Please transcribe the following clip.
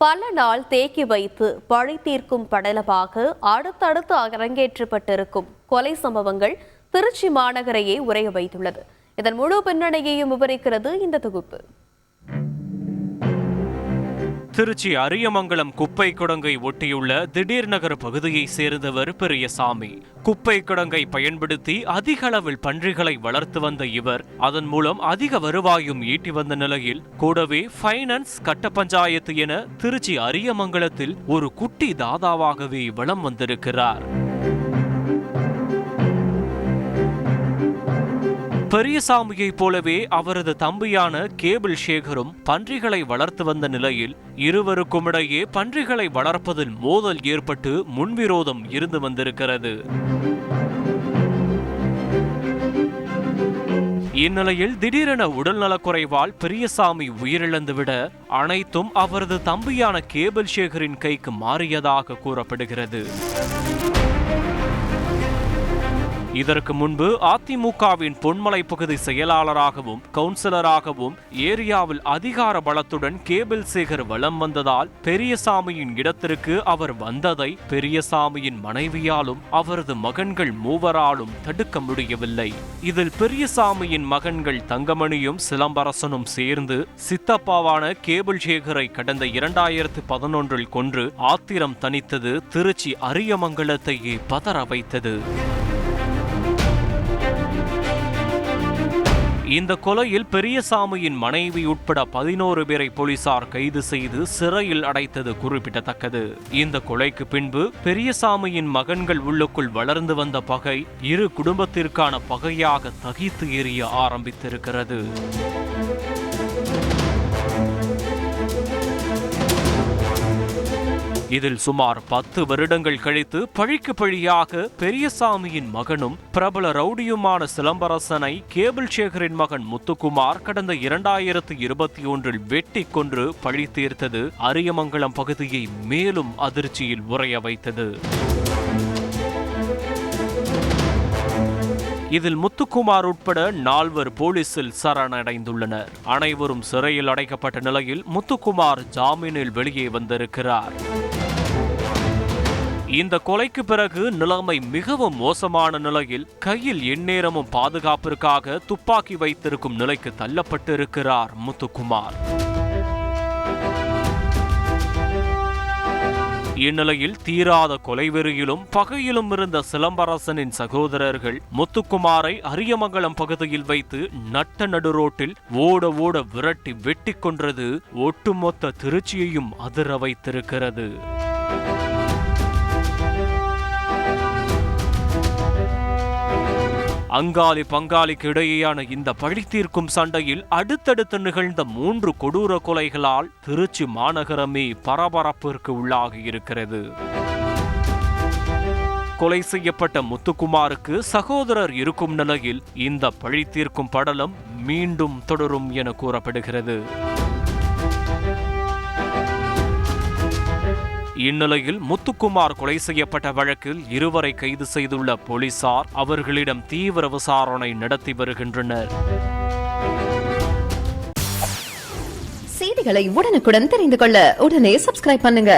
பல நாள் தேக்கி வைத்து பழி தீர்க்கும் படலமாக அடுத்தடுத்து அரங்கேற்றப்பட்டிருக்கும் கொலை சம்பவங்கள் திருச்சி மாநகரையே உறைய வைத்துள்ளது. இதன் முழு பின்னணியையும் விவரிக்கிறது இந்த தொகுப்பு. திருச்சி அரியமங்கலம் குப்பை கிடங்கை ஒட்டியுள்ள திடீர் நகர் பகுதியை சேர்ந்தவர் பெரியசாமி. குப்பை கிடங்கை பயன்படுத்தி அதிக அளவில் பன்றிகளை வளர்த்து வந்த இவர் அதன் மூலம் அதிக வருவாயும் ஈட்டி வந்த நிலையில் கூடவே பைனான்ஸ் கட்ட பஞ்சாயத்து என திருச்சி அரியமங்கலத்தில் ஒரு குட்டி தாதாவாகவே வலம் வந்திருக்கிறார். பெரியசாமியை போலவே அவரது தம்பியான கேபிள் சேகரும் பன்றிகளை வளர்த்து வந்த நிலையில் இருவருக்கும் இடையே பன்றிகளை வளர்ப்பதில் மோதல் ஏற்பட்டு முன்விரோதம் இருந்து வந்திருக்கிறது. இந்நிலையில் திடீரென உடல்நலக்குறைவால் பெரியசாமி உயிரிழந்துவிட அனைத்தும் அவரது தம்பியான கேபிள் சேகரின் கைக்கு மாறியதாக கூறப்படுகிறது. இதற்கு முன்பு அதிமுகவின் பொன்மலை பகுதி செயலாளராகவும் கவுன்சிலராகவும் ஏரியாவில் அதிகார பலத்துடன் கேபிள் சேகர் வலம் வந்ததால் பெரியசாமியின் இடத்திற்கு அவர் வந்ததை பெரியசாமியின் மனைவியாலும் அவரது மகன்கள் மூவராலும் தடுக்க முடியவில்லை. இதில் பெரியசாமியின் மகன்கள் தங்கமணியும் சிலம்பரசனும் சேர்ந்து சித்தப்பாவான கேபிள் சேகரை கடந்த 2011 கொன்று ஆத்திரம் தணித்தது திருச்சி அரியமங்கலத்தையே பதற வைத்தது. இந்த கொலையில் பெரியசாமியின் மனைவி உட்பட 11 பேரை போலீசார் கைது செய்து சிறையில் அடைத்தது குறிப்பிடத்தக்கது. இந்த கொலைக்கு பின்பு பெரியசாமியின் மகன்கள் உள்ளுக்குள் வளர்ந்து வந்த பகை இரு குடும்பத்திற்கான பகையாக தகித்து எரிய ஆரம்பித்திருக்கிறது. இதில் சுமார் 10 வருடங்கள் கழித்து பழிக்கு பழியாக பெரியசாமியின் மகனும் பிரபல ரவுடியுமான சிலம்பரசனை கேபிள் சேகரின் மகன் முத்துக்குமார் கடந்த 2021 வெட்டி கொன்று பழி தீர்த்தது அரியமங்கலம் பகுதியை மேலும் அதிர்ச்சியில் உறைய வைத்தது. இதில் முத்துக்குமார் உட்பட 4 போலீசில் சரணடைந்துள்ளனர். அனைவரும் சிறையில் அடைக்கப்பட்ட நிலையில் முத்துக்குமார் ஜாமீனில் வெளியே வந்திருக்கிறார். இந்த கொலைக்கு பிறகு நிலைமை மிகவும் மோசமான நிலையில் கையில் எந்நேரமும் பாதுகாப்பிற்காக துப்பாக்கி வைத்திருக்கும் நிலைக்கு தள்ளப்பட்டிருக்கிறார் முத்துக்குமார். இந்நிலையில் தீராத கொலைவெறியிலும் பகையிலும் இருந்த சிலம்பரசனின் சகோதரர்கள் முத்துக்குமாரை அரியமங்கலம் பகுதியில் வைத்து நட்ட நடுரோட்டில் ஓட ஓட விரட்டி வெட்டி கொன்றது ஒட்டுமொத்த திருச்சியையும் அதிர வைத்திருக்கிறது. அங்காளி பங்காளிக்கு இடையேயான இந்த பழி தீர்க்கும் சண்டையில் அடுத்தடுத்து நிகழ்ந்த 3 கொடூர கொலைகளால் திருச்சி மாநகரமே பரபரப்பிற்கு உள்ளாகி இருக்கிறது. கொலை செய்யப்பட்ட முத்துக்குமாருக்கு சகோதரர் இருக்கும் நிலையில் இந்த பழி தீர்க்கும் படலம் மீண்டும் தொடரும் என கூறப்படுகிறது. இந்நிலையில் முத்துக்குமார் கொலை செய்யப்பட்ட வழக்கில் இருவரை கைது செய்துள்ள போலீசார் அவர்களிடம் தீவிர விசாரணை நடத்தி வருகின்றனர். செய்திகளை உடனுக்குடன் தெரிந்து கொள்ள உடனே சப்ஸ்கிரைப் பண்ணுங்க.